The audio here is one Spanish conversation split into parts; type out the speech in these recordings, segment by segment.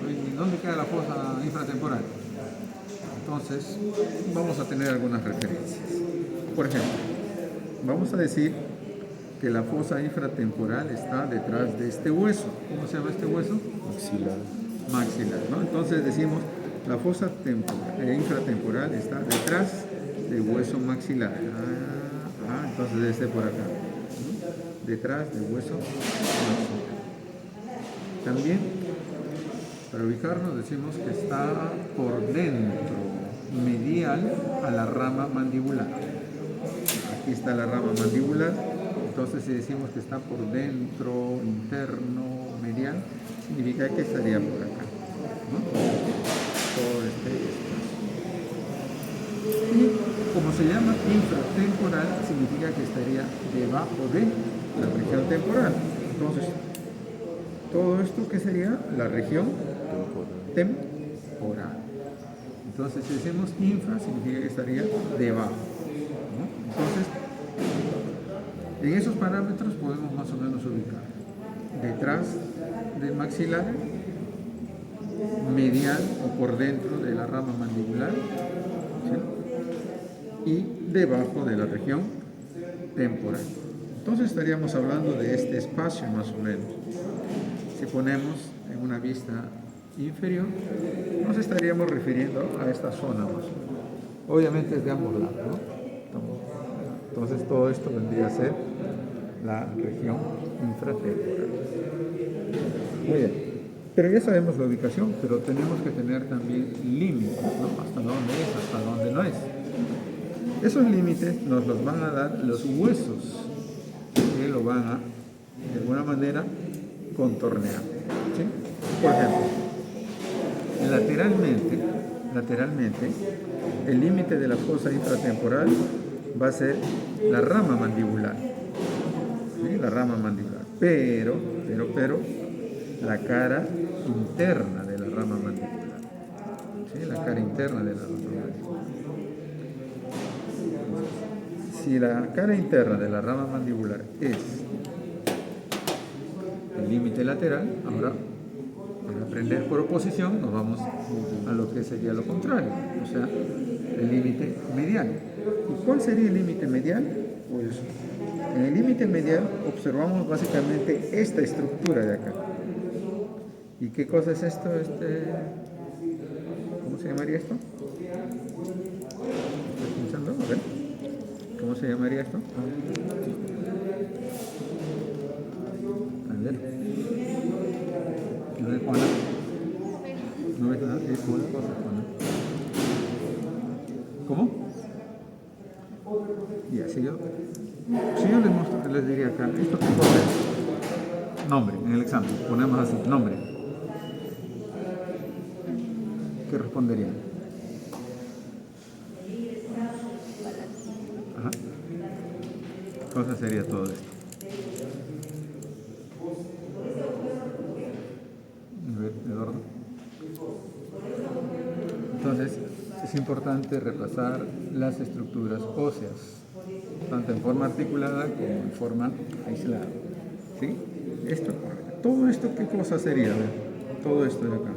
¿Y dónde queda la fosa infratemporal? Entonces, vamos a tener algunas referencias. Por ejemplo, vamos a decir que la fosa infratemporal está detrás de este hueso. ¿Cómo se llama este hueso? Maxilar. Maxilar, ¿no? Entonces decimos, la fosa infratemporal está detrás del hueso maxilar. Entonces este por acá, ¿no? Detrás del hueso maxilar. También, para ubicarnos, decimos que está por dentro, medial a la rama mandibular. Aquí está la rama mandibular. Entonces, si decimos que está por dentro, interno, medial, significa que estaría por acá, ¿no? Todo este espacio. Y como se llama infratemporal, significa que estaría debajo de la región temporal. Entonces, todo esto, ¿qué sería? La región temporal. Entonces, si decimos infra, significa que estaría debajo, ¿no? Entonces, en esos parámetros podemos más o menos ubicar detrás del maxilar, medial o por dentro de la rama mandibular, ¿sí? Y debajo de la región temporal. Entonces estaríamos hablando de este espacio más o menos. Si ponemos en una vista inferior, nos estaríamos refiriendo a esta zona más o menos. Obviamente es de ambos lados, ¿no? Entonces todo esto vendría a ser la región infratemporal. Muy bien. Pero ya sabemos la ubicación, pero tenemos que tener también límites, ¿no? Hasta dónde es, hasta dónde no es. Esos límites nos los van a dar los huesos, que lo van a, de alguna manera, contornear, ¿sí? Por ejemplo, lateralmente, el límite de la fosa infratemporal va a ser la rama mandibular, ¿sí? La rama mandibular, pero, la cara interna de la rama mandibular, ¿sí? La cara interna de la rama mandibular. Si la cara interna de la rama mandibular es el límite lateral, ahora para aprender por oposición nos vamos a lo que sería lo contrario, o sea, el límite medial. ¿Y cuál sería el límite medial? Pues en el límite medial observamos básicamente esta estructura de acá. ¿Y qué cosa es esto? ¿Cómo se llamaría esto? ¿Estás pensando? A ver. ¿Cómo se llamaría esto? A ver. ¿No ves, Juana? ¿No ves nada? Es una cosa, Juana. ¿Cómo? Ya, si yo les diría acá, ¿esto qué cosa es? Nombre, en el examen, ponemos así, nombre. ¿Qué responderían? Ajá. ¿Qué cosa sería todo esto? A ver, Eduardo. Entonces, es importante repasar las estructuras óseas, tanto en forma articulada como en forma aislada, ¿sí? Todo esto, ¿qué cosa sería? A ver, todo esto de acá.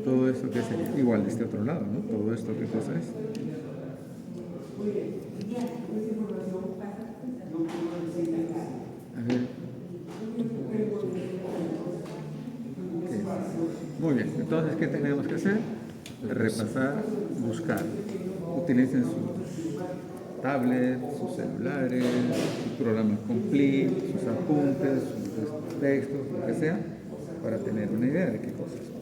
Todo esto, ¿qué sería? Igual de este otro lado, ¿no? Todo esto, ¿qué cosa es? A ver. Muy bien, entonces, ¿qué tenemos que hacer? Repasar, buscar. Utilicen sus tablets, sus celulares, sus programas Complete, sus apuntes, sus textos, lo que sea, para tener una idea de qué cosas son.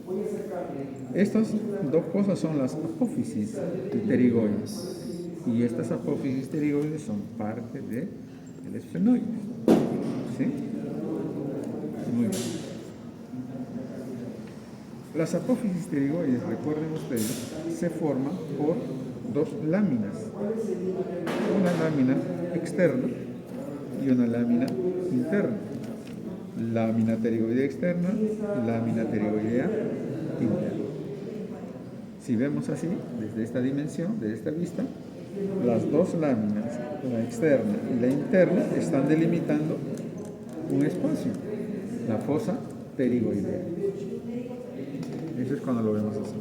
Estas dos cosas son las apófisis pterigoides. Y estas apófisis pterigoides son parte del esfenoide. ¿Sí? Muy bien. Las apófisis pterigoides, recuerden ustedes, se forman por dos láminas. Una lámina externa y una lámina interna. Lámina pterigoidea externa, lámina pterigoidea interna. Si vemos así, desde esta dimensión, de esta vista, las dos láminas, la externa y la interna, están delimitando un espacio, la fosa pterigoidea. Eso es cuando lo vemos así.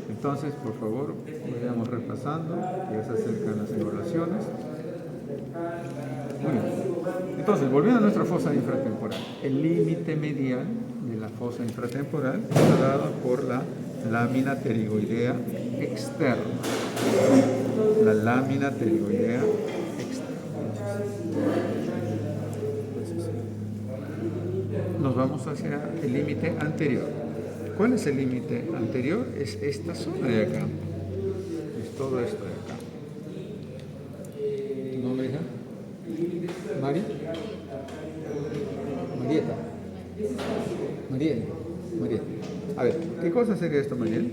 Entonces, por favor, vayamos repasando, que ya se acercan las evaluaciones. Muy bien. Entonces, volviendo a nuestra fosa infratemporal, el límite medial de la fosa infratemporal está dado por la lámina pterigoidea externa. La lámina pterigoidea externa. Nos vamos hacia el límite anterior. ¿Cuál es el límite anterior? Es esta zona de acá. Es todo esto de acá. ¿Tu nombre, hija? ¿Mari? Marieta. Mariel. A ver, ¿qué cosa sería esto, Mariel?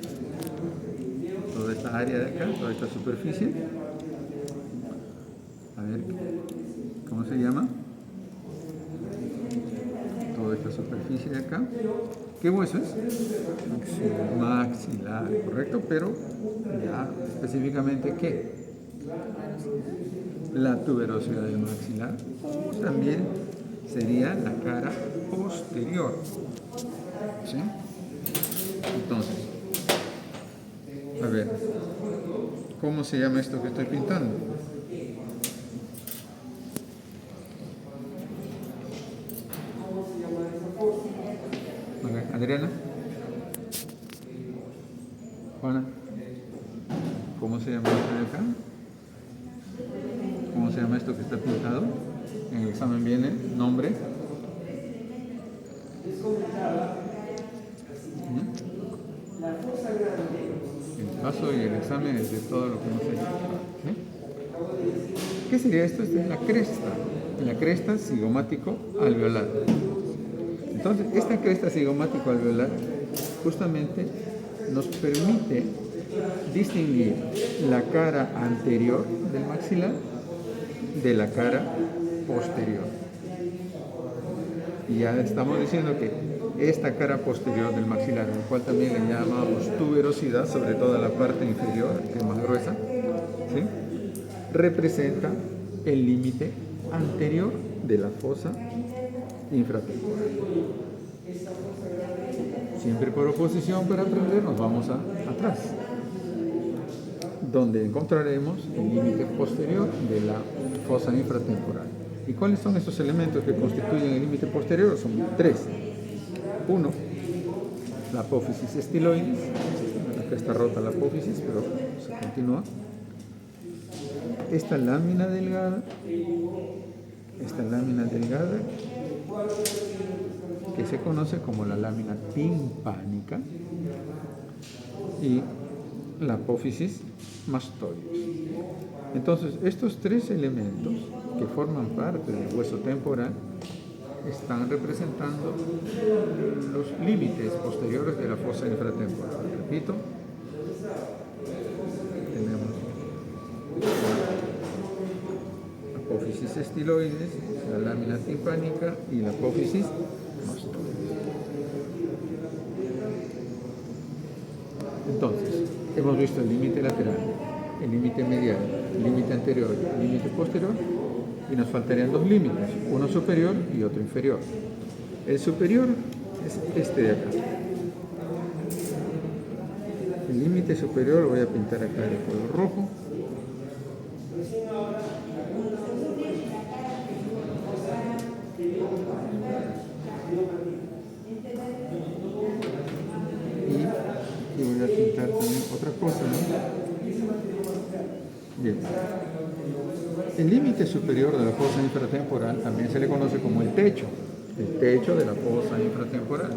Toda esta área de acá, toda esta superficie. A ver, ¿cómo se llama? Toda esta superficie de acá. ¿Qué hueso es? Maxilar, correcto, pero ya específicamente ¿qué? La tuberosidad del maxilar. También sería la cara posterior. ¿Sí? Entonces, a ver, ¿cómo se llama esto que estoy pintando? A ver, Adriana. Juana. ¿Cómo se llama esto de acá? ¿Cómo se llama esto que está pintado? En el examen viene nombre. El paso y el examen es de todo lo que hemos hecho. ¿Sí? ¿Qué sería esto? Esta es la cresta cigomático alveolar. Entonces, esta cresta cigomático alveolar justamente nos permite distinguir la cara anterior del maxilar de la cara posterior. Y ya estamos diciendo que esta cara posterior del maxilar, el cual también le llamamos tuberosidad, sobre todo la parte inferior, que es más gruesa, ¿sí?, representa el límite anterior de la fosa infratemporal. Siempre por oposición, para aprender nos vamos atrás, donde encontraremos el límite posterior de la fosa infratemporal. ¿Y cuáles son esos elementos que constituyen el límite posterior? Son tres. Uno, la apófisis estiloides. Acá está rota la apófisis, pero se continúa. Esta lámina delgada, que se conoce como la lámina timpánica, y la apófisis mastoides. Entonces, estos tres elementos que forman parte del hueso temporal están representando los límites posteriores de la fosa infratemporal. Repito, tenemos la apófisis estiloides, la lámina timpánica y la apófisis mastoides. Entonces, hemos visto el límite lateral, el límite medial, el límite anterior, el límite posterior, y nos faltarían dos límites, uno superior y otro inferior. El superior es este de acá. El límite superior lo voy a pintar acá de color rojo. Y voy a pintar también otra cosa, ¿no? Bien. El límite superior de la fosa infratemporal también se le conoce como el techo de la fosa infratemporal.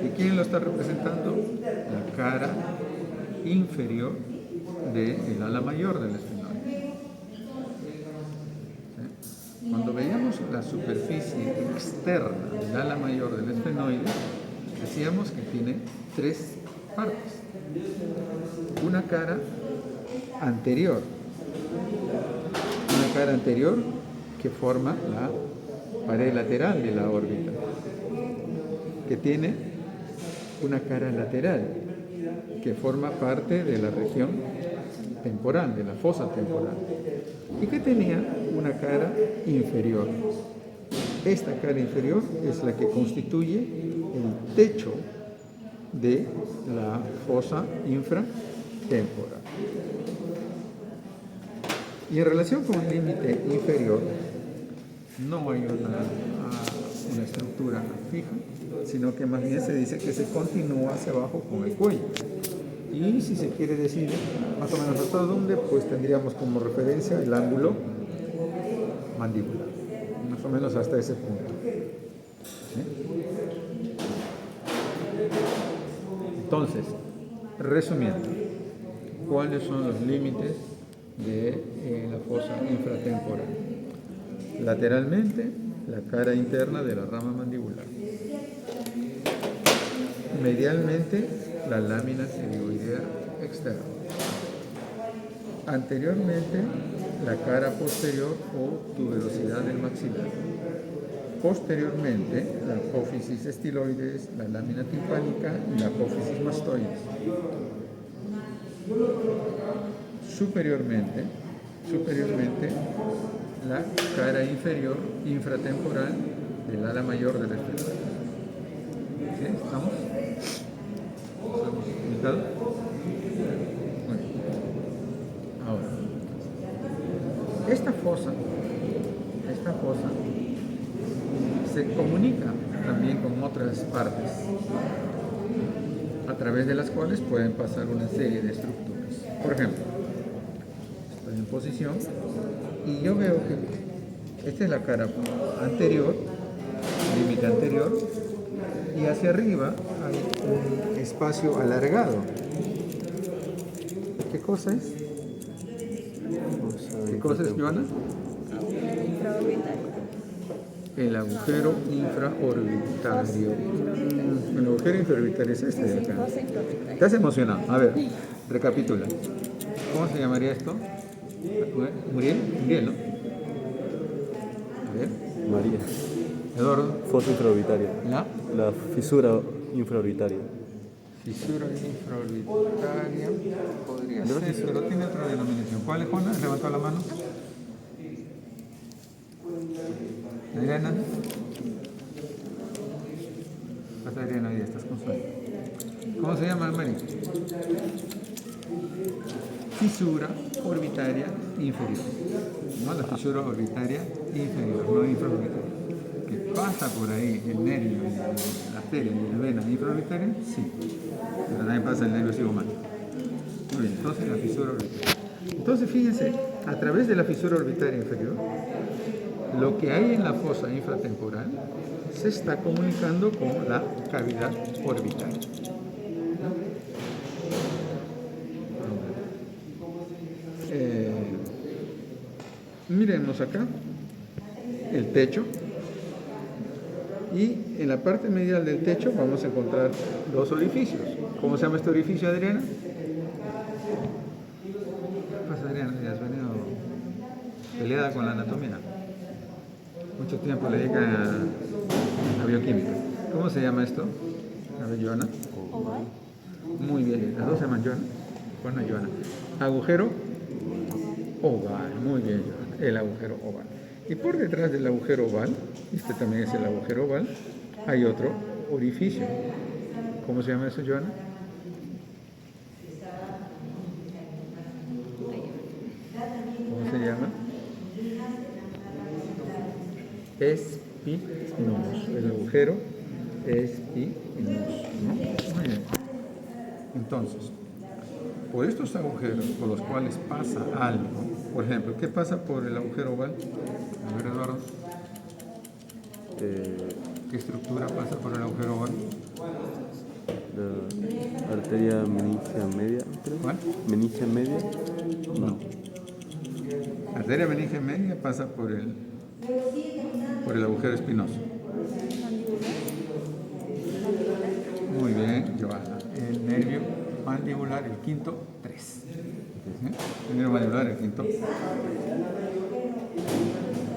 ¿Y quién lo está representando? La cara inferior del ala mayor del esfenoide. ¿Sí? Cuando veíamos la superficie externa del ala mayor del esfenoide, decíamos que tiene tres partes. Una cara anterior, que forma la pared lateral de la órbita, que tiene una cara lateral que forma parte de la región temporal, de la fosa temporal, y que tenía una cara inferior, esta cara inferior es la que constituye el techo de la fosa infratemporal. Y en relación con el límite inferior, no hay una estructura fija, sino que más bien se dice que se continúa hacia abajo con el cuello. Y si se quiere decir más o menos hasta dónde, pues tendríamos como referencia el ángulo mandíbular, más o menos hasta ese punto. ¿Sí? Entonces, resumiendo, ¿cuáles son los límites de la fosa infratemporal? Lateralmente, la cara interna de la rama mandibular. Medialmente, la lámina pseudioidea externa. Anteriormente, la cara posterior o tuberosidad del maxilar. Posteriormente, la apófisis estiloides, la lámina timpánica y la apófisis mastoides. Superiormente, la cara inferior infratemporal del ala mayor del esternón. ¿Sí? ¿Estamos? ¿Estamos ubicados? Bueno. Ahora, esta fosa se comunica también con otras partes, a través de las cuales pueden pasar una serie de estructuras. Por ejemplo, estoy en posición y yo veo que esta es la cara anterior, límite anterior, y hacia arriba hay un espacio alargado. ¿Qué cosa es? ¿Qué cosa es, Joana? El agujero infraorbitario. El agujero infraorbitario es este de acá. ¿Estás emocionado? A ver, recapitula. ¿Cómo se llamaría esto? Muriel, ¿no? A ver. María. Eduardo. Fosa infraorbitaria. La fisura infraorbitaria. Fisura infraorbitaria. Podría ser, pero tiene otra denominación. ¿Cuál es, Juana? Levantó la mano. Adriana. Pasa Adriana, hoy día estás con sueño. ¿Cómo se llama, Mari? Fisura orbitaria inferior. No, la fisura orbitaria inferior, no infraorbitaria. ¿Que pasa por ahí el nervio, la arteria y la vena infraorbitaria? Sí. Pero también pasa el nervio cigomático. Muy bien, entonces la fisura orbitaria. Entonces fíjense, a través de la fisura orbitaria inferior, lo que hay en la fosa infratemporal se está comunicando con la cavidad orbital. Mírenos acá, el techo, y en la parte medial del techo vamos a encontrar dos orificios. ¿Cómo se llama este orificio, Adriana? Pues Adriana, ya has venido peleada con la anatomía. Mucho tiempo le dedican a bioquímica. ¿Cómo se llama esto? A ver, Joana. Muy bien, las dos se llaman Joana. Bueno, Joana. Agujero oval. Muy bien, Joana. El agujero oval. Y por detrás del agujero oval, este también es el agujero oval, hay otro orificio. ¿Cómo se llama eso, Joana? ¿Cómo se llama? Espinoso. El agujero espinoso, ¿no? Muy bien. Entonces, por estos agujeros por los cuales pasa algo, por ejemplo, ¿qué pasa por el agujero oval? A ver, Eduardo. ¿Qué estructura pasa por el agujero oval? La arteria meningia media, creo. ¿Cuál? ¿Meningia media? No. La arteria meningia media pasa por el agujero espinoso. Muy bien, Joana. El nervio mandibular, el quinto 3. El nervio mandibular, el quinto.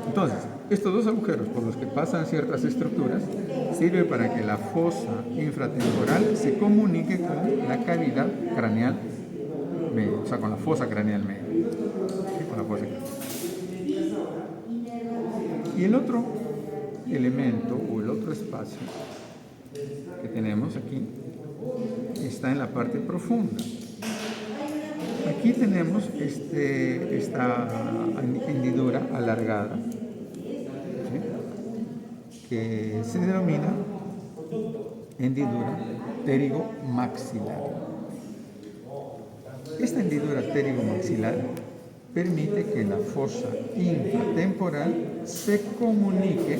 Entonces, estos dos agujeros por los que pasan ciertas estructuras sirven para que la fosa infratemporal se comunique con la cavidad craneal media, o sea, con la fosa craneal media. ¿Sí? Con la fosa craneal. Y el otro elemento o el otro espacio que tenemos aquí está en la parte profunda. Aquí tenemos esta hendidura alargada, ¿sí?, que se denomina hendidura pterigomaxilar. Esta hendidura pterigomaxilar permite que la fosa infratemporal se comunique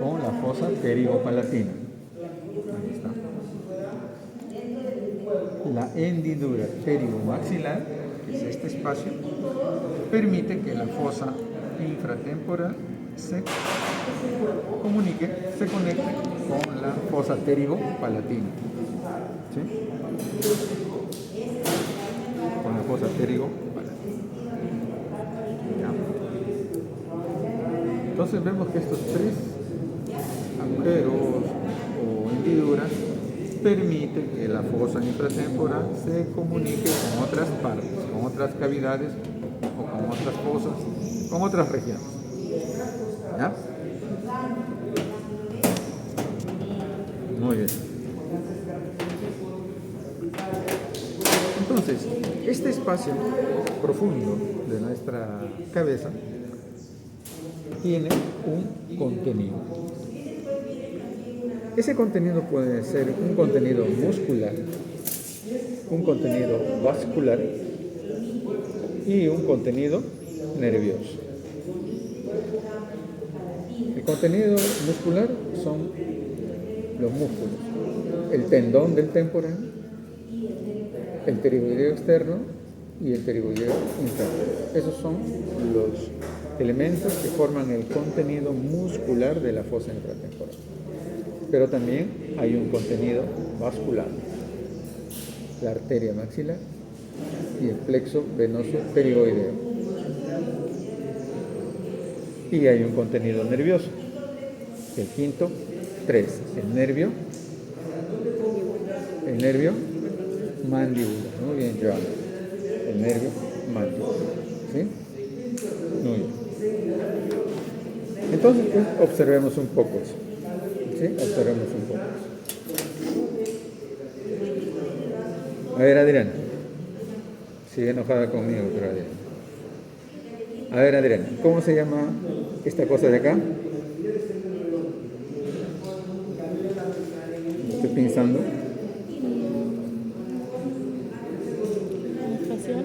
con la fosa pterigopalatina. Ahí está. La hendidura pterigomaxilar, que es este espacio, permite que la fosa infratemporal se comunique, se conecte con la fosa pterigopalatina. ¿Sí? Con la fosa pterigopalatina. ¿Ya? Entonces vemos que estos tres agujeros o hendiduras permiten que la fosa infratemporal se comunique con otras partes, con otras cavidades o con otras fosas, con otras regiones. ¿Ya? Muy bien. Entonces, este espacio profundo de nuestra cabeza tiene un contenido. Ese contenido puede ser un contenido muscular, un contenido vascular y un contenido nervioso. El contenido muscular son los músculos, el tendón del temporal, el pterigoideo externo y el pterigoideo interno. Esos son los elementos que forman el contenido muscular de la fosa infratemporal. Pero también hay un contenido vascular, la arteria maxilar y el plexo venoso pterigoideo. Y hay un contenido nervioso, el quinto, 3, el nervio mandíbula. Muy bien, Joan. El nervio mandíbula. ¿Sí? Muy bien. Entonces, pues, observemos un poco eso. ¿Sí? Observemos un poco eso. A ver, Adriana. Sigue enojada conmigo, pero Adriana. A ver, Adriana, ¿cómo se llama esta cosa de acá? Estoy pensando. Facial.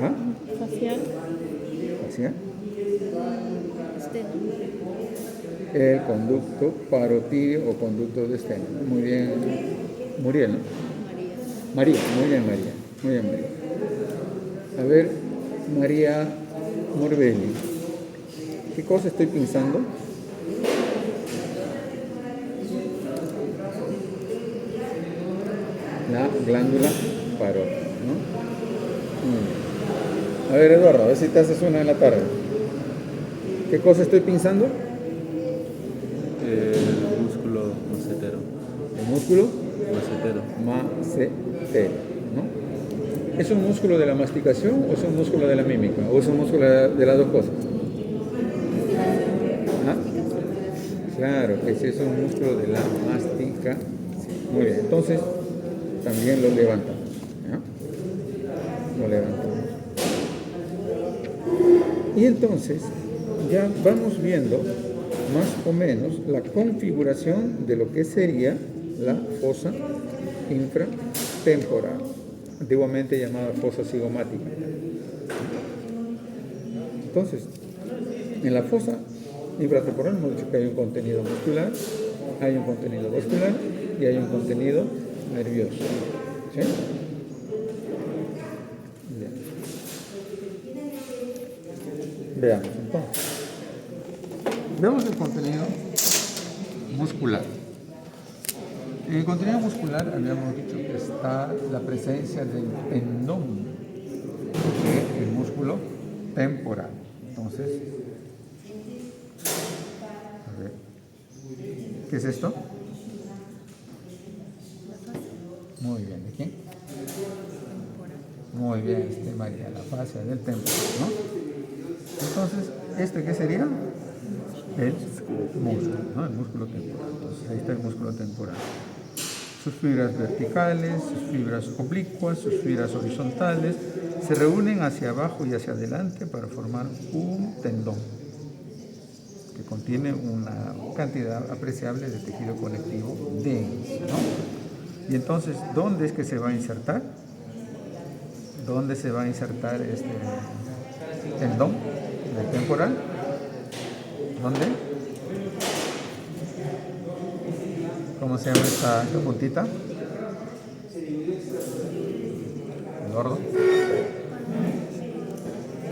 ¿Ah? Facial. ¿Facial? Esteno. El conducto parotídeo o conducto de esteno. Muy bien, Muriel, ¿no? María. Muy bien, María. Muy bien, María. A ver, María Morbelli. ¿Qué cosa estoy pensando? La glándula parótida, ¿no? A ver, Eduardo, a ver si te haces una en la tarde. ¿Qué cosa estoy pensando? El músculo macetero. El músculo Macetero. macetero, ¿no? ¿Es un músculo de la masticación o es un músculo de la mímica? ¿O es un músculo de las dos cosas? ¿Ah? Claro, ese es un músculo de la masticación. Muy bien, entonces también lo levantamos. ¿Ya? Lo levantamos. Y entonces ya vamos viendo más o menos la configuración de lo que sería la fosa infratemporal, antiguamente llamada fosa cigomática. Entonces, en la fosa infratemporal hemos dicho que hay un contenido muscular, hay un contenido vascular y hay un contenido nervioso. ¿Sí? Bien. Veamos entonces. Vemos el contenido muscular. En el contenido muscular habíamos dicho que está la presencia del tendón del músculo temporal. Entonces, a ver, ¿qué es esto? Muy bien, ¿de quién? Muy bien, María, la fascia del temporal, ¿no? Entonces, ¿este qué sería? El músculo, ¿no? El músculo temporal. Entonces ahí está el músculo temporal. Sus fibras verticales, sus fibras oblicuas, sus fibras horizontales se reúnen hacia abajo y hacia adelante para formar un tendón que contiene una cantidad apreciable de tejido conectivo denso, ¿no? Y entonces, ¿dónde es que se va a insertar? ¿Dónde se va a insertar este tendón del temporal? ¿Dónde? ¿Cómo se llama esta puntita? ¿El gordo?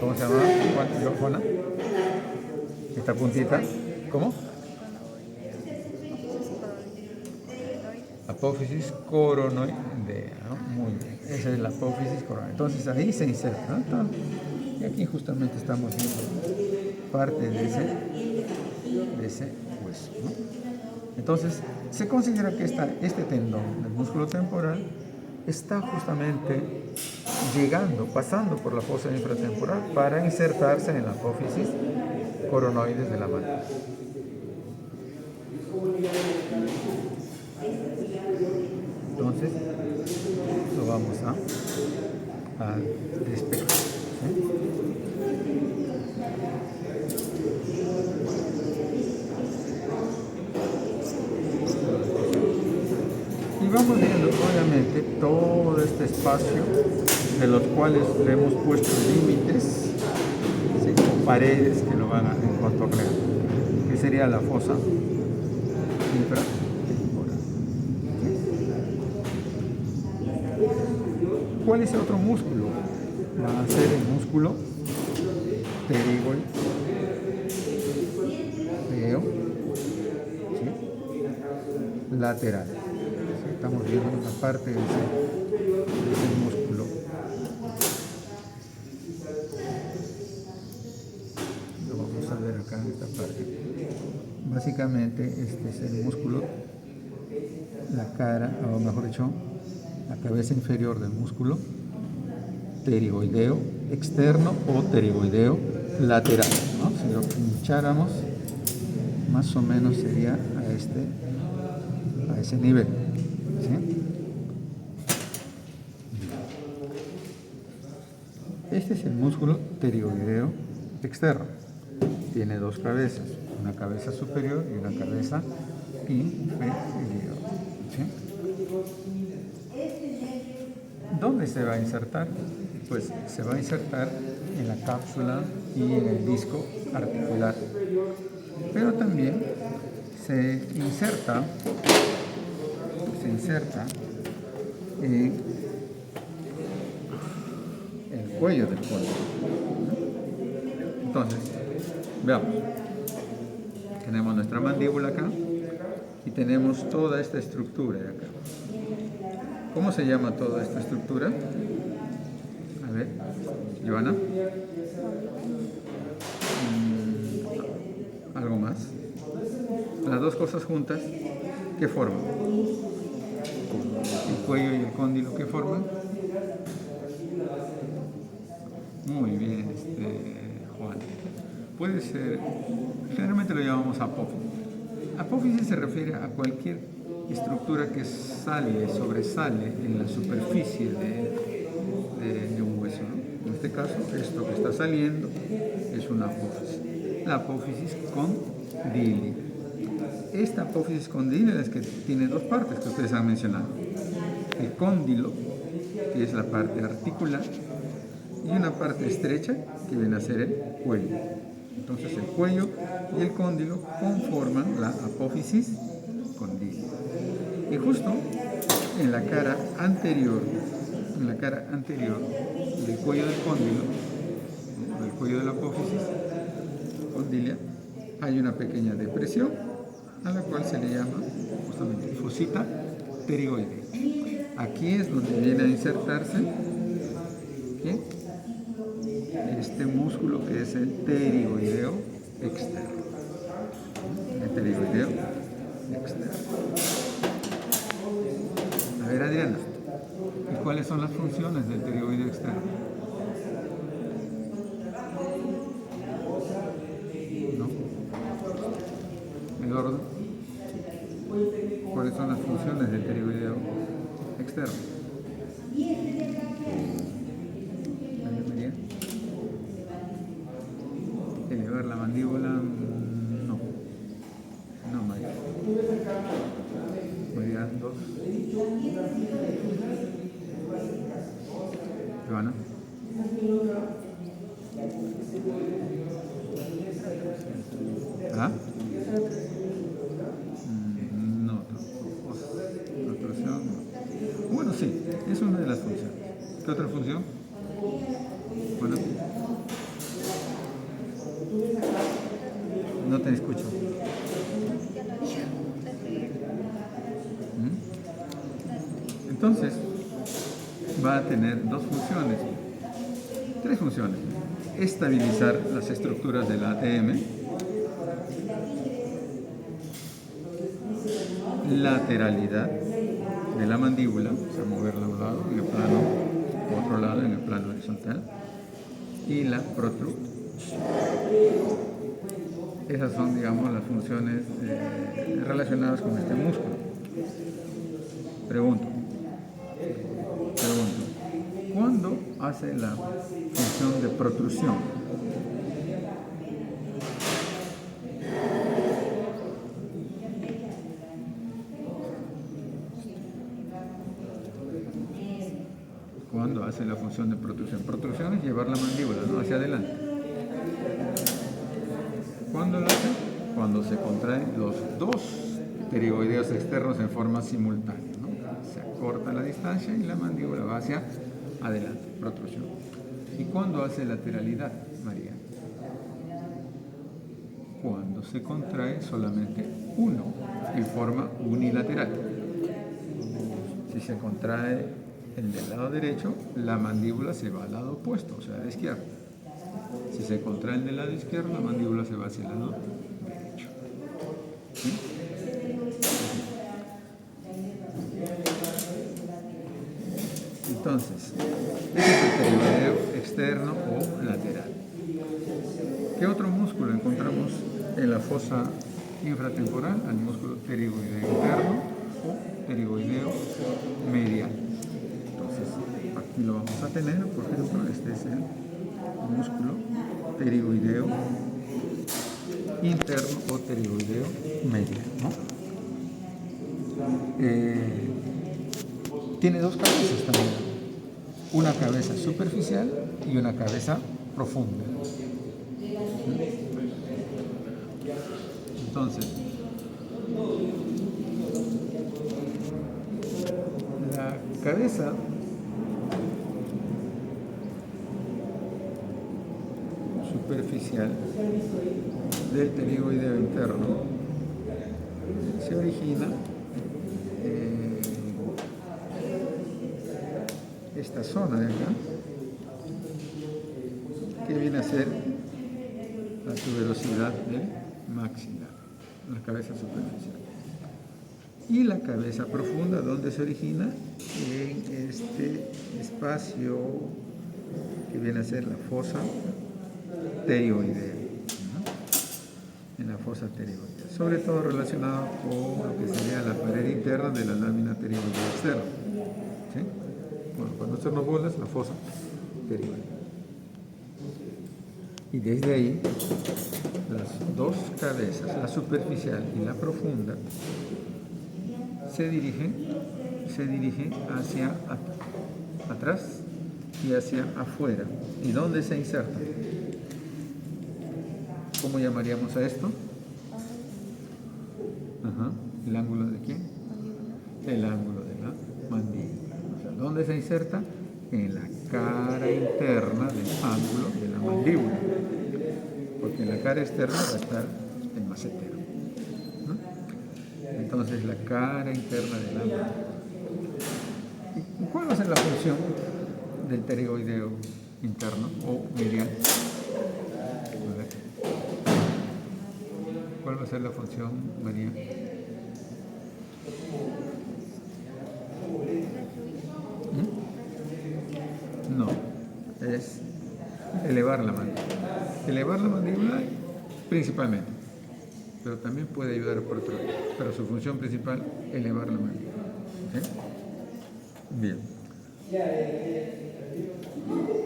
¿Cómo se llama? Juana? ¿Esta puntita? ¿Cómo? Apófisis coronoidea, ¿no? Muy bien. Esa es la apófisis coronoidea. Entonces ahí se inserta, ¿no? Y aquí justamente estamos viendo parte de ese hueso, ¿no? Entonces, se considera que este tendón del músculo temporal está justamente pasando por la fosa infratemporal para insertarse en la apófisis coronoides de la mano. Entonces, lo vamos a despejar, ¿sí? Y vamos viendo, obviamente, todo este espacio de los cuales le hemos puesto límites, ¿sí? O paredes que lo van a contornear, que sería la fosa infratemporal. ¿Cuál es el otro músculo? Va a ser el músculo pterigoideo, ¿sí? Lateral. Estamos viendo una parte de ese músculo. Lo vamos a ver acá en esta parte. Básicamente este es el músculo, la cara, o mejor dicho, la cabeza inferior del músculo pterigoideo externo o pterigoideo lateral, ¿no? Si lo pincháramos, más o menos sería a ese nivel, ¿sí? Este es el músculo pterigoideo externo. Tiene dos cabezas, una cabeza superior y una cabeza inferior, ¿sí? ¿Dónde se va a insertar? Pues se va a insertar en la cápsula y en el disco articular, pero también se inserta en el cuello del cóndilo. Entonces, veamos. Tenemos nuestra mandíbula acá y tenemos toda esta estructura de acá. ¿Cómo se llama toda esta estructura? A ver, Joana. ¿Algo más? Las dos cosas juntas, ¿qué forman? El cuello y el cóndilo, ¿qué forman? Muy bien, Juan. Puede ser, generalmente lo llamamos apófisis. Apófisis se refiere a cualquier estructura que sobresale en la superficie de un hueso, ¿no? En este caso, esto que está saliendo es una apófisis. La apófisis condílea. Esta apófisis condílea es que tiene dos partes que ustedes han mencionado. El cóndilo, que es la parte articular, y una parte estrecha, que viene a ser el cuello. Entonces el cuello y el cóndilo conforman la apófisis condílea. Y justo en la cara anterior del cuello del cóndilo, del cuello de la apófisis condílea, hay una pequeña depresión a la cual se le llama justamente fosita pterigoidea. Aquí es donde viene a insertarse, ¿sí?, este músculo que es el pterigoideo externo. El pterigoideo externo. A ver, Adriana, ¿y cuáles son las funciones del pterigoideo externo? ¿No? sordo? ¿Cuáles son las funciones del pterigoideo externo? María. Elevar la mandíbula, no. No, María. María, 2. Joana. ¿Ah? No, tampoco. Protrusión, no. Bueno, sí, es una de las funciones. ¿Qué otra función? Bueno. No te escucho. Entonces, va a tener dos funciones, tres funciones. Estabilizar las estructuras del ATM, lateralidad de la mandíbula, o sea, moverla a un lado en el plano, otro lado en el plano horizontal, y la protrusión. Esas son, digamos, las funciones relacionadas con este músculo. Pregunto, ¿cuándo hace la función de protrusión? ¿Cuándo hace la función de protrusión? Protrusión es llevar la mandíbula, ¿no?, hacia adelante. ¿Cuándo lo hace? Cuando se contraen los dos pterigoideos externos en forma simultánea, ¿no? Se acorta la distancia y la mandíbula va hacia adelante, protrusión. ¿Y cuándo hace lateralidad, María? Cuando se contrae solamente uno en forma unilateral. Si se contrae el del lado derecho, la mandíbula se va al lado opuesto, o sea, a la izquierda. Si se contrae el del lado izquierdo, la mandíbula se va hacia el lado derecho. ¿Sí? Entonces, este es el pterigoideo externo o lateral. ¿Qué otro músculo encontramos en la fosa infratemporal? Al músculo pterigoideo interno o pterigoideo medial. Entonces, aquí lo vamos a tener, por ejemplo, este es el músculo pterigoideo interno o pterigoideo medial, ¿no? Tiene dos cabezas también, una cabeza superficial y una cabeza profunda. Entonces, la cabeza superficial del pterigoideo interno se origina esta zona de acá, que viene a ser la tuberosidad del maxilar, la cabeza superficial. Y la cabeza profunda, ¿dónde se origina? En este espacio que viene a ser la fosa pterigoidea, ¿no? En la fosa pterigoidea, sobre todo relacionado con lo que sería la pared interna de la lámina pterigoidea externa, ¿sí? Bueno, cuando hacernos bolas, la fosa pterigoidea. Y desde ahí, las dos cabezas, la superficial y la profunda, se dirigen hacia atrás y hacia afuera. ¿Y dónde se insertan? ¿Cómo llamaríamos a esto? Ajá. ¿El ángulo de quién? El ángulo de la mandíbula. O sea, ¿dónde se inserta? En la cara interna del ángulo de la mandíbula. Porque en la cara externa va a estar el macetero, ¿no? Entonces, la cara interna del ángulo. ¿Y cuál va a ser la función del pterigoideo interno o medial? A ver. ¿Cuál va a ser la función, María? No, es elevar la mandíbula. Elevar la mandíbula principalmente. pero también puede ayudar por otro lado. Pero su función principal, elevar la mandíbula. ¿Sí? Bien.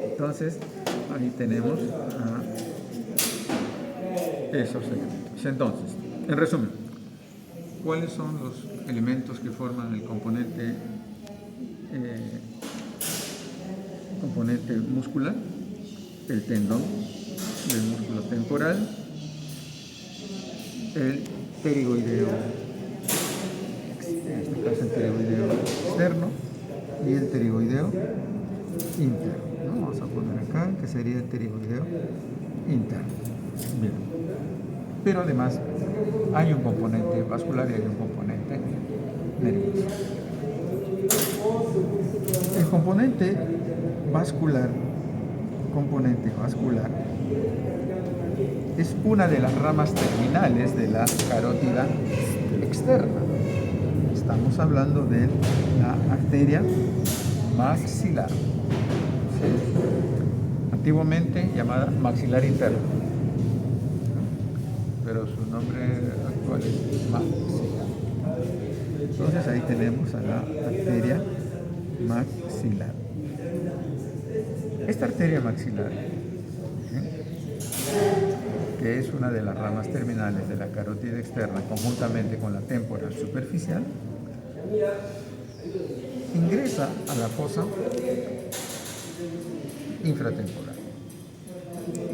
Entonces, ahí tenemos esos elementos. Entonces, en resumen, ¿cuáles son los elementos que forman el componente muscular? El tendón del músculo temporal, el pterigoideo, en este caso el pterigoideo externo y el pterigoideo interno, ¿no? Vamos a poner acá que sería el pterigoideo interno. Bien. Pero además hay un componente vascular y hay un componente nervioso. El componente vascular es una de las ramas terminales de la carótida externa. Estamos hablando de la arteria maxilar, ¿sí? Antiguamente llamada maxilar interna, pero su nombre actual es maxilar. Entonces ahí tenemos a la arteria maxilar. Esta arteria maxilar, que es una de las ramas terminales de la carótida externa, conjuntamente con la temporal superficial, ingresa a la fosa infratemporal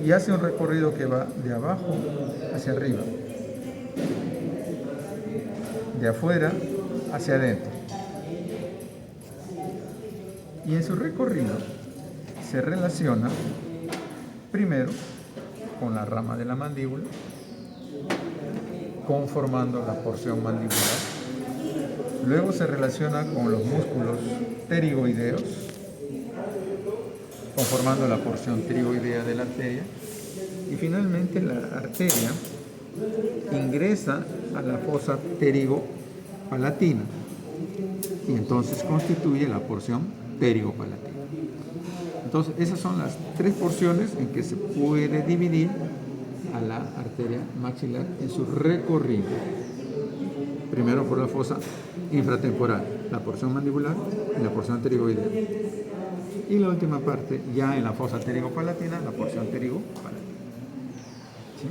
y hace un recorrido que va de abajo hacia arriba, de afuera hacia adentro, y en su recorrido se relaciona primero con la rama de la mandíbula, conformando la porción mandibular. Luego se relaciona con los músculos pterigoideos, conformando la porción pterigoidea de la arteria. Y finalmente la arteria ingresa a la fosa pterigopalatina y entonces constituye la porción pterigopalatina. Entonces, esas son las tres porciones en que se puede dividir a la arteria maxilar en su recorrido. Primero por la fosa infratemporal, la porción mandibular y la porción pterigoidea. Y la última parte, ya en la fosa pterigopalatina, la porción pterigopalatina. ¿Sí?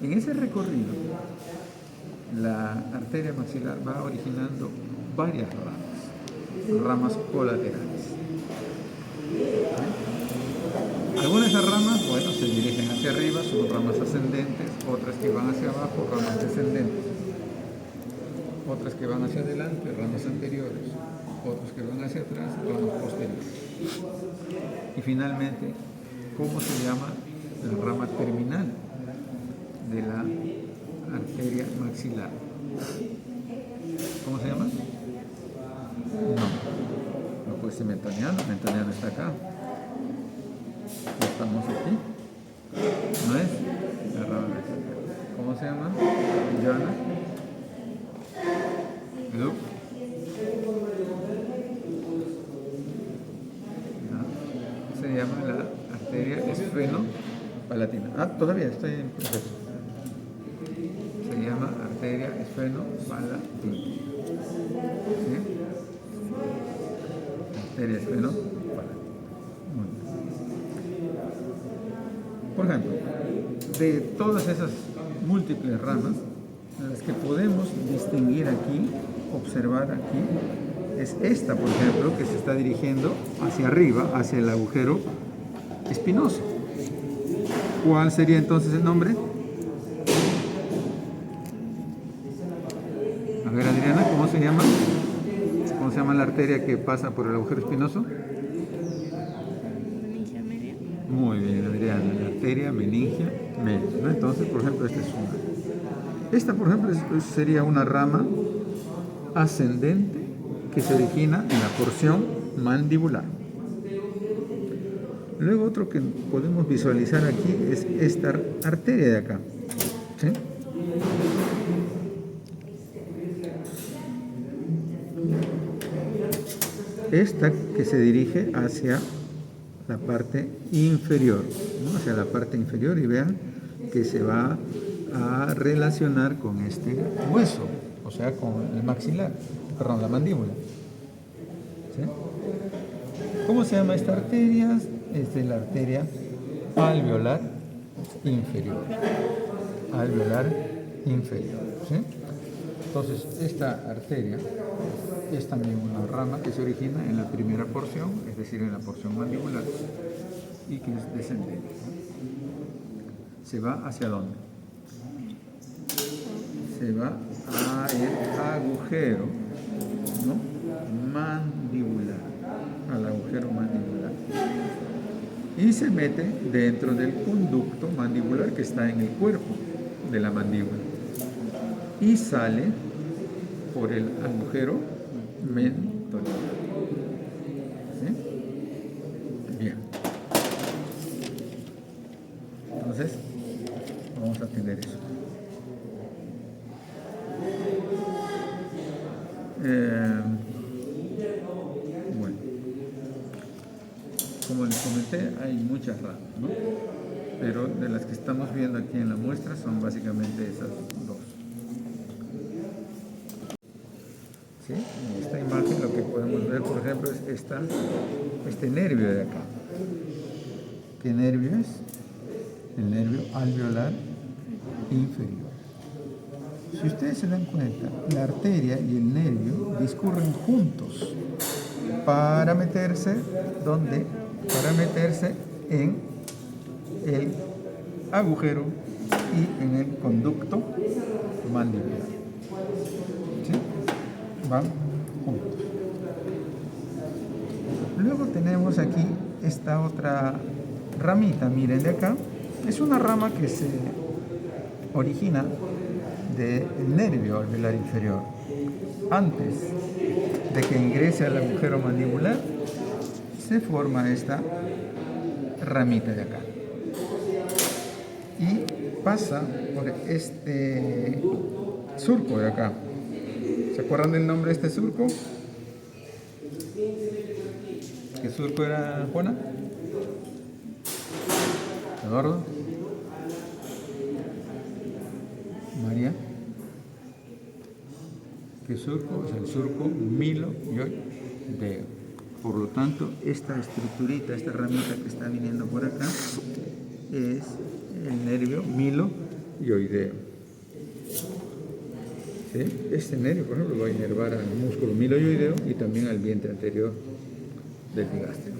En ese recorrido, la arteria maxilar va originando varias ramas colaterales. Algunas de esas ramas, bueno, se dirigen hacia arriba, son ramas ascendentes, otras que van hacia abajo, ramas descendentes, otras que van hacia adelante, ramas anteriores, otras que van hacia atrás, ramas posteriores. Y finalmente, ¿cómo se llama la rama terminal de la arteria maxilar? ¿Cómo se llama? No puede ser mentoniano está acá. Estamos aquí. ¿No es? La rama maxilar. ¿Cómo se llama? Llana. Loop. Se llama la arteria esfenopalatina. Todavía estoy en proceso. Se llama arteria esfenopalatina. ¿Sí? Arteria esfenopalatina. Por ejemplo, de todas esas múltiples ramas, las que podemos distinguir aquí, observar aquí, es esta, por ejemplo, que se está dirigiendo hacia arriba, hacia el agujero espinoso. ¿Cuál sería entonces el nombre? A ver, Adriana, ¿cómo se llama? ¿Cómo se llama la arteria que pasa por el agujero espinoso? Meningia media. Muy bien, Adriana, la arteria meningia media, ¿no? Entonces, por ejemplo, esta es una. Esta, por ejemplo, sería una rama ascendente que se origina en la porción mandibular. Luego otro que podemos visualizar aquí es esta arteria de acá, ¿sí? Esta que se dirige hacia la parte inferior, ¿no? Hacia la parte inferior, y vean que se va a relacionar con este hueso, o sea, con el maxilar, perdón, la mandíbula. ¿Sí? ¿Cómo se llama esta arteria? Esta es la arteria alveolar inferior. Alveolar inferior. ¿Sí? Entonces, esta arteria es también una rama que se origina en la primera porción, es decir, en la porción mandibular, y que es descendente. ¿Se va hacia dónde? Se va al agujero, ¿no?, mandibular, al agujero mandibular. Y se mete dentro del conducto mandibular que está en el cuerpo de la mandíbula. Y sale por el agujero mentoniano. ¿Sí? Bien. Entonces, vamos a atender eso. Bueno, como les comenté, hay muchas ramas, ¿no? Pero de las que estamos viendo aquí en la muestra son básicamente esas dos. ¿Sí? En esta imagen lo que podemos ver, por ejemplo, es este nervio de acá. ¿Qué nervio es? El nervio alveolar inferior. Si ustedes se dan cuenta, la arteria y el nervio discurren juntos para meterse, ¿dónde? Para meterse en el agujero y en el conducto mandibular. ¿Sí? Van juntos. Luego tenemos aquí esta otra ramita, miren de acá. Es una rama que se origina del nervio alveolar inferior. Antes de que ingrese al agujero mandibular, se forma esta ramita de acá. Y pasa por este surco de acá. ¿Se acuerdan del nombre de este surco? ¿Qué surco era, Juana? Eduardo. María. ¿Qué surco? Es el surco miloioideo. Por lo tanto, esta estructurita, esta ramita que está viniendo por acá, es el nervio miloioideo. ¿Sí? Este nervio, por ejemplo, va a inervar al músculo miloioideo y también al vientre anterior del digástrico.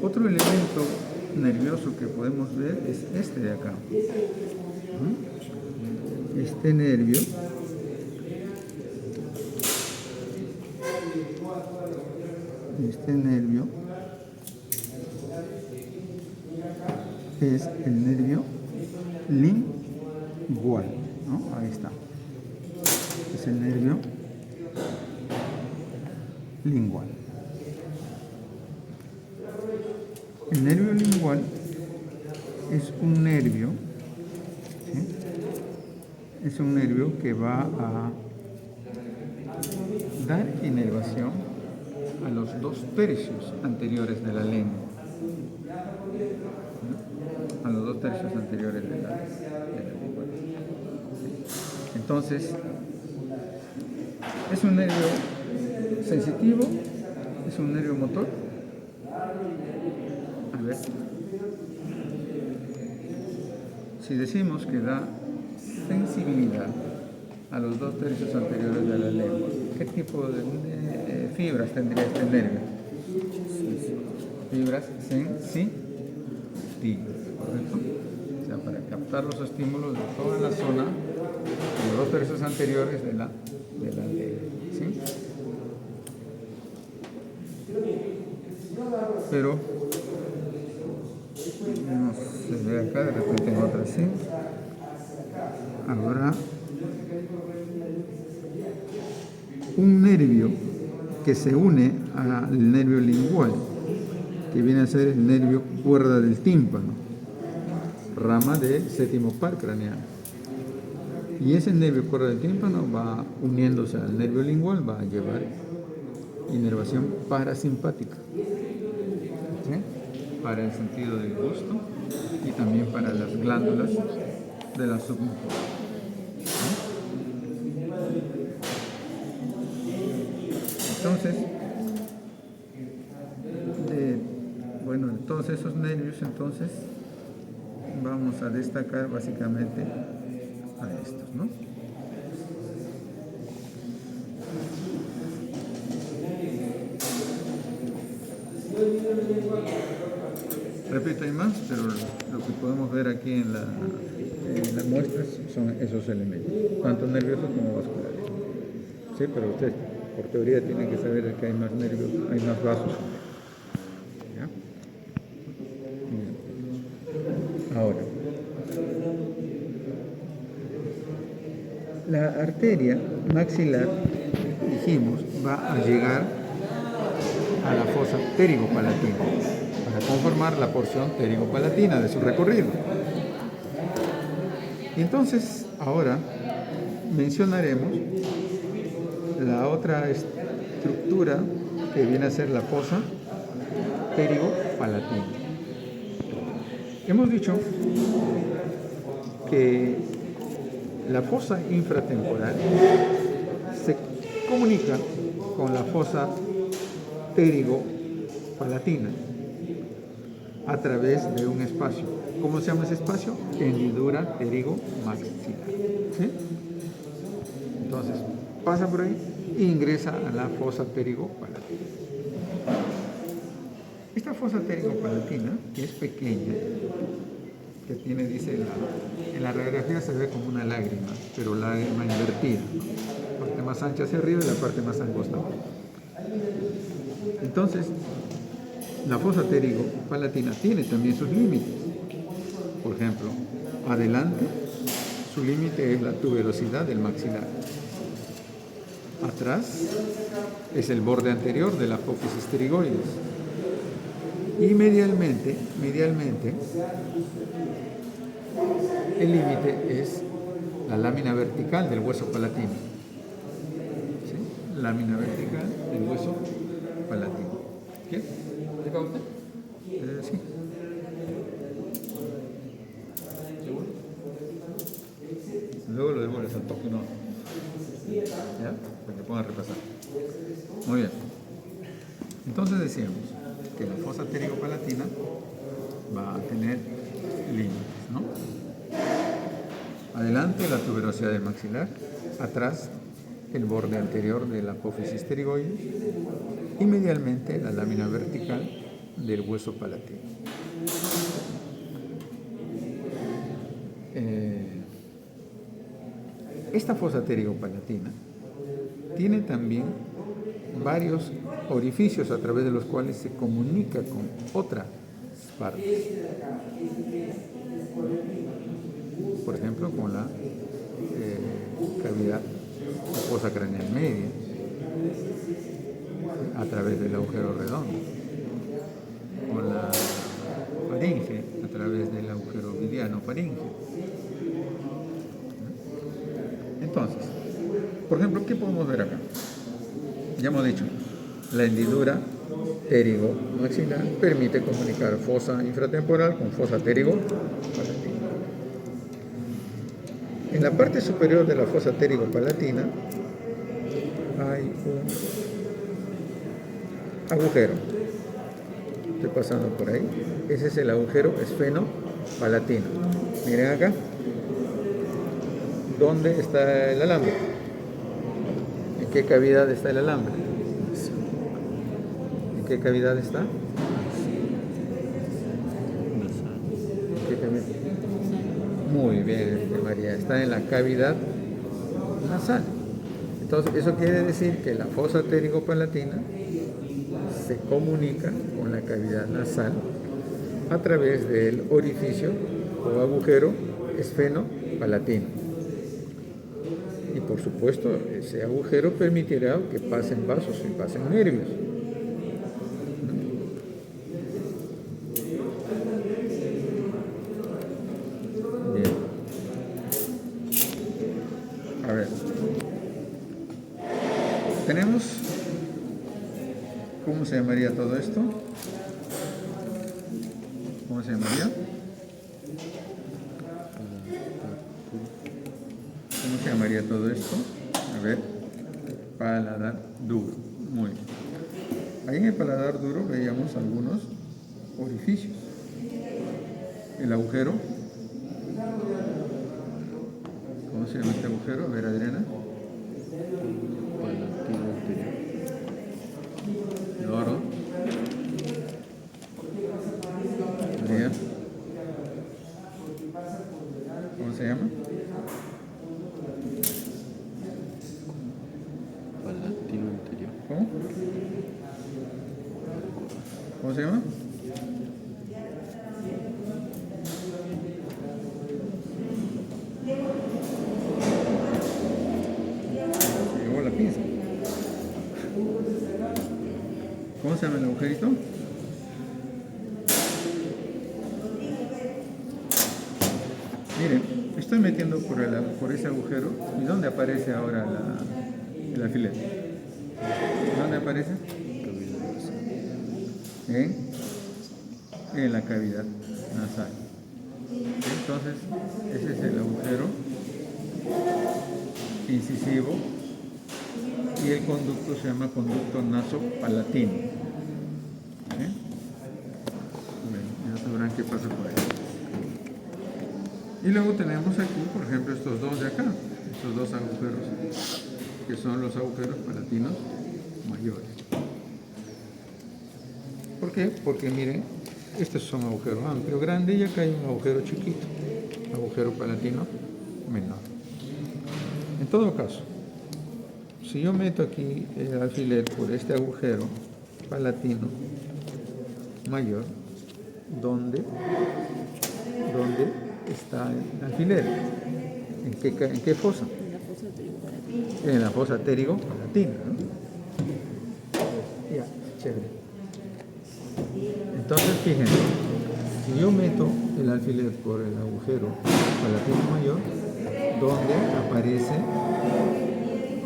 Otro elemento nervioso que podemos ver es este de acá. Este nervio es el nervio lingual, ¿no? Ahí está. Es el nervio lingual. El nervio lingual es un nervio, ¿sí? Es un nervio que va a dar inervación a los 2/3 anteriores de la lengua. ¿No? A los 2/3 anteriores de la lengua. Entonces, es un nervio sensitivo, es un nervio motor. A ver, si decimos que da sensibilidad a los 2/3 anteriores de la lengua, ¿qué tipo de fibras tendría este nervio? Fibras sensitivas, ¿correcto? O sea, para captar los estímulos de toda la zona de los 2/3 anteriores de la lengua, ¿sí? Pero no se ve acá, de repente en otra sí. Ahora, un nervio que se une al nervio lingual, que viene a ser el nervio cuerda del tímpano, rama del séptimo par craneal. Y ese nervio cuerda del tímpano va uniéndose al nervio lingual, va a llevar inervación parasimpática. para el sentido del gusto y también para las glándulas de la submucosa. Entonces, bueno, de todos esos nervios, entonces, vamos a destacar básicamente a estos, ¿no? Repito, hay más, pero lo que podemos ver aquí en la muestra son esos elementos, tanto nerviosos como vasculares. Sí, pero usted, por teoría, tiene que saber que hay más nervios, hay más vasos. ¿Ya? Bien. Ahora, la arteria maxilar, dijimos, va a llegar a la fosa pterigopalatina para conformar la porción pterigopalatina de su recorrido. Y entonces, ahora mencionaremos la otra estructura que viene a ser la fosa pterigopalatina. Hemos dicho que la fosa infratemporal se comunica con la fosa pterigopalatina a través de un espacio. ¿Cómo se llama ese espacio? Hendidura pterigomaxilar. ¿Sí? Entonces, pasa por ahí e ingresa a la fosa pterigopalatina. Esta fosa pterigopalatina, que es pequeña, que tiene, dice, en la radiografía se ve como una lágrima, pero lágrima invertida, ¿no? La parte más ancha hacia arriba y la parte más angosta abajo. Entonces, la fosa pterigopalatina tiene también sus límites. Por ejemplo, adelante, su límite es la tuberosidad del maxilar. Atrás es el borde anterior de la apófisis pterigoides. Y medialmente, el límite es la lámina vertical del hueso palatino. ¿Sí? Lámina vertical del hueso palatino. ¿Qué? ¿Explica usted? Sí. ¿Seguro? Luego lo devuelves al toque, ¿no? ¿Ya? Para que puedan repasar. Muy bien. Entonces decíamos que la fosa pterigopalatina va a tener límites, ¿no? Adelante la tuberosidad del maxilar, atrás el borde anterior de la apófisis pterigoides y medialmente la lámina vertical del hueso palatino. Esta fosa pterigopalatina tiene también varios orificios a través de los cuales se comunica con otras partes. Por ejemplo, con la cavidad fosa craneal media, a través del agujero redondo, con la faringe, a través del agujero biliano faríngeo. Entonces, por ejemplo, ¿qué podemos ver acá? Ya hemos dicho, la hendidura pterigomaxilar permite comunicar fosa infratemporal con fosa pterigopalatina. En la parte superior de la fosa pterigopalatina hay un agujero. Estoy pasando por ahí. Ese es el agujero esfenopalatino. Miren acá. ¿Dónde está el alambre? ¿En qué cavidad está el alambre? ¿En qué cavidad está? ¿En qué cavidad? Muy bien, María. Está en la cavidad nasal. Entonces, eso quiere decir que la fosa pterigopalatina se comunica con la cavidad nasal a través del orificio o agujero esfenopalatino. Y por supuesto, ese agujero permitirá que pasen vasos y pasen nervios. Bien. A ver. Tenemos, ¿cómo se llamaría todo esto? se llamaría? ¿Cómo se llamaría todo esto? A ver, paladar duro. Muy bien. Ahí en el paladar duro veíamos algunos orificios. El agujero. ¿Cómo se llama este agujero? A ver, Adriana. Palatino anterior. Loro. María. ¿Cómo se llama? Palatino anterior. ¿Cómo? ¿Cómo se llama? Se llevó la pinza. ¿Cómo se llama el agujerito? Miren, estoy metiendo por ese agujero. ¿Y dónde aparece ahora el alfiler? ¿Dónde aparece? En la cavidad nasal. Entonces, ese es el agujero incisivo y el conducto se llama conducto nasopalatino. Ya sabrán qué pasa por ahí. Y luego tenemos aquí, por ejemplo, estos dos de acá, estos dos agujeros, que son los agujeros palatinos mayores. ¿Por qué? Porque miren, estos son agujeros amplio, grande, y acá hay un agujero chiquito, agujero palatino menor. En todo caso, si yo meto aquí el alfiler por este agujero palatino mayor, ¿dónde está el alfiler? ¿En qué fosa? En la fosa pterigo-palatina, ¿no? Ya, chévere. Entonces, fíjense, si yo meto el alfiler por el agujero palatino mayor, ¿dónde aparece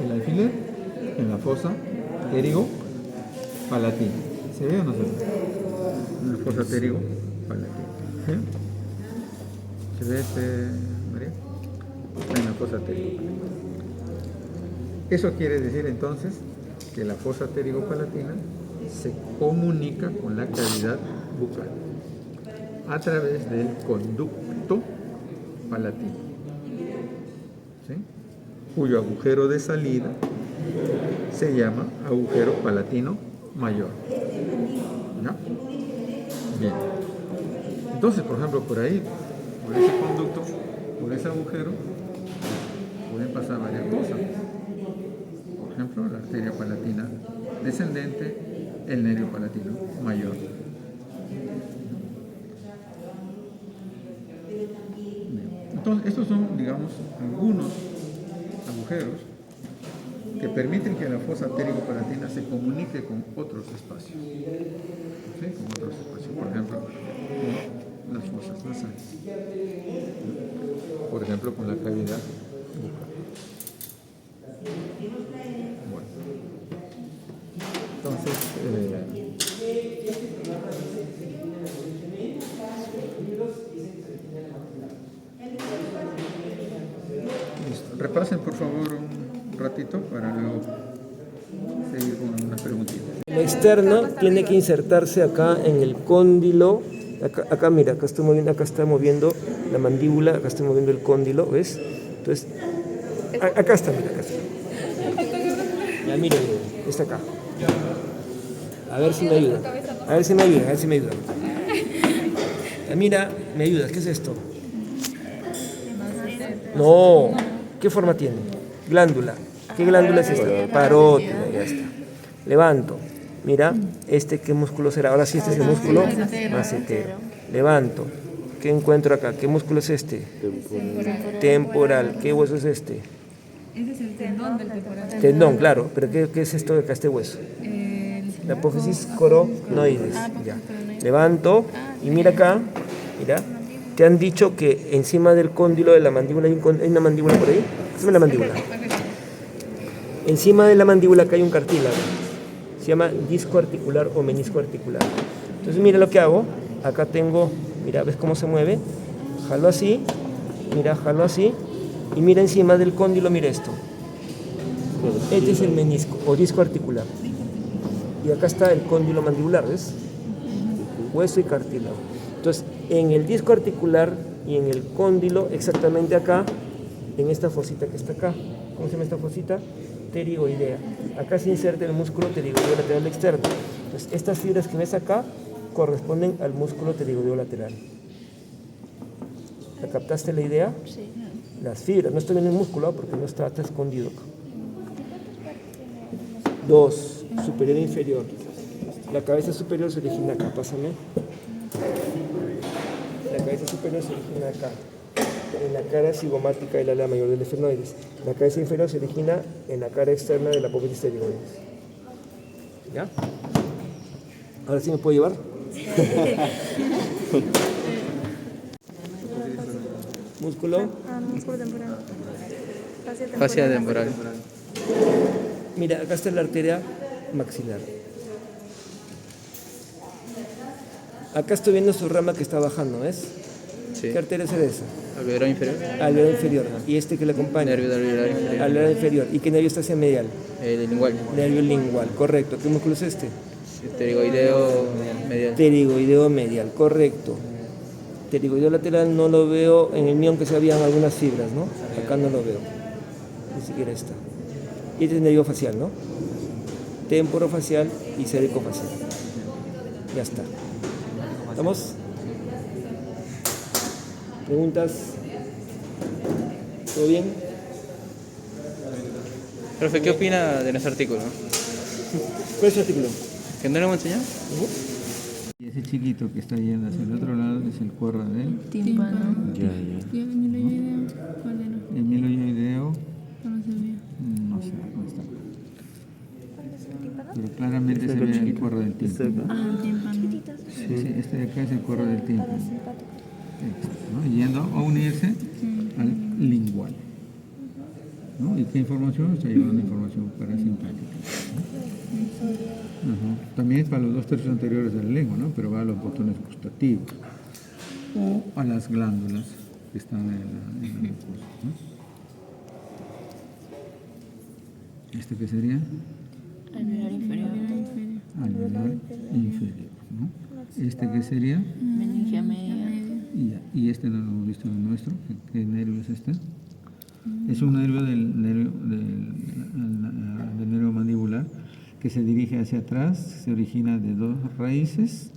el alfiler? En la fosa pterigo-palatina. ¿Se ve o no se ve? En la fosa pterigo-palatina. ¿Sí? ¿Se ve, María? En la fosa pterigo-palatina. Eso quiere decir entonces que la fosa pterigo-palatina se comunica con la cavidad bucal a través del conducto palatino, ¿sí? Cuyo agujero de salida se llama agujero palatino mayor. ¿Ya? Bien. Entonces, por ejemplo, por ahí, por ese conducto, por ese agujero, pueden pasar varias cosas. Por ejemplo, la arteria palatina descendente, el nervio palatino mayor. Entonces, estos son, digamos, algunos agujeros que permiten que la fosa pterigo-palatina se comunique con otros espacios. ¿Sí? Con otros espacios, por ejemplo, con las fosas nasales. Por ejemplo, con la cavidad bucal. Bueno. Entonces, listo. Repasen por favor un ratito para luego seguir con unas preguntitas. La externa tiene que insertarse acá en el cóndilo. Acá mira, acá está moviendo la mandíbula, acá estoy moviendo el cóndilo, ¿ves? Entonces, acá está, mira, acá está. Ya miren, está acá. A ver si me ayuda. Ya, mira, me ayudas, ¿qué es esto? No, ¿qué forma tiene? Glándula. ¿Qué glándula es esta? Parótida, ya está. Levanto. Mira, ¿qué músculo será? Ahora sí, este es el músculo macetero. Levanto. ¿Qué encuentro acá? ¿Qué músculo es este? Temporal. ¿Qué hueso es este? Ese es el tendón del temporal. Tendón, claro. ¿Pero qué es esto de acá, este hueso? La apófisis coronoides. Ya. Levanto y mira acá. Mira. Te han dicho que encima del cóndilo de la mandíbula hay una mandíbula por ahí. Encima de la mandíbula. Encima de la mandíbula acá hay un cartílago. Se llama disco articular o menisco articular. Entonces mira lo que hago. Acá tengo Mira, ¿ves cómo se mueve? Jalo así, mira, jalo así, y mira encima del cóndilo, mira esto. Este es el menisco o disco articular. Y acá está el cóndilo mandibular, ¿ves? Hueso y cartílago. Entonces, en el disco articular y en el cóndilo, exactamente acá, en esta fosita que está acá, ¿cómo se llama esta fosita? Pterigoidea. Acá se inserta el músculo pterigoideo lateral externo. Entonces, estas fibras que ves acá corresponden al músculo pterigoideo lateral. ¿La captaste la idea? Sí. Las fibras, no estoy viendo el músculo porque no está escondido acá. 2, superior e inferior. La cabeza superior se origina acá, pásame. La cabeza superior se origina acá, en la cara cigomática del ala mayor del efeminoides. La cabeza inferior se origina en la cara externa de la apófisis pterigoides. ¿Ya? ¿Ahora sí me puedo llevar? Músculo. Músculo temporal. Fascia temporal. Mira, acá está la arteria maxilar. Acá estoy viendo su rama que está bajando, ¿ves? Sí. ¿Qué arteria es esa? Alveolar inferior. Alveolar inferior. ¿Y este que le acompaña? Nervio alveolar inferior. Alveolar inferior. ¿Y qué nervio está hacia medial? El lingual. Nervio lingual, correcto. ¿Qué músculo es este? Pterigoideo medial. Pterigoideo medial, correcto. Pterigoideo lateral no lo veo, en el mío aunque se habían algunas fibras, ¿no? Acá no lo veo, ni siquiera está. Y este es nervio facial, ¿no? Temporofacial y cervicofacial. Ya está. ¿Estamos? ¿Preguntas? ¿Todo bien? Profe, ¿qué opina de nuestro artículo? ¿Cuál es el artículo? ¿Que no lo hemos enseñado? Y ese chiquito que está yendo hacia el otro lado es el cuerda del Tímpano. emiloideo. No sé, no está. Pero claramente se ve el cuerda del tímpano. Sí, este de acá es el cuerda del tímpano. ¿No? Yendo a unirse al lingual. ¿No? ¿Y qué información? Está llevando información parasimpática. Ajá. También es para los 2/3 anteriores de la lengua, ¿no? Pero va a los botones gustativos o a las glándulas que están en la mucosa, ¿no? ¿Este qué sería? Alveolar inferior. Alveolar inferior, ¿no? ¿Este qué sería? Meningia media. Y este no lo hemos visto en el nuestro. ¿Qué nervio es este? Es un nervio del nervio mandibular que se dirige hacia atrás, se origina de dos raíces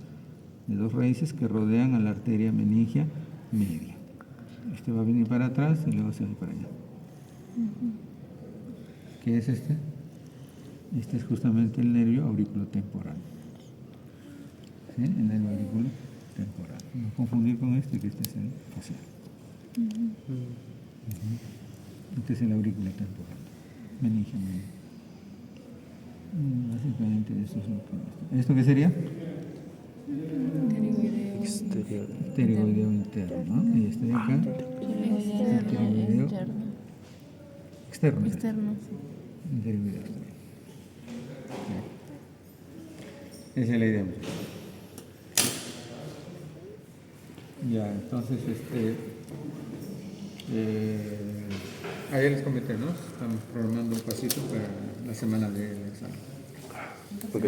que rodean a la arteria meningia media. Este va a venir para atrás y luego se va para allá. ¿Qué es este? Este es justamente el nervio auriculotemporal. ¿Sí? El nervio auriculotemporal. No confundir con este, que este es el facial. Este es el auriculotemporal. Meningia media. Básicamente eso es lo que... ¿Esto qué sería? Exterior. Pterigoideo interno, ¿no? Y este de acá, pterigoideo externo. Externo. Pterigoideo externo. Esa es la idea. Ya, entonces, ayer les comenté, ¿no? Estamos programando un pasito para la semana del examen. Ok.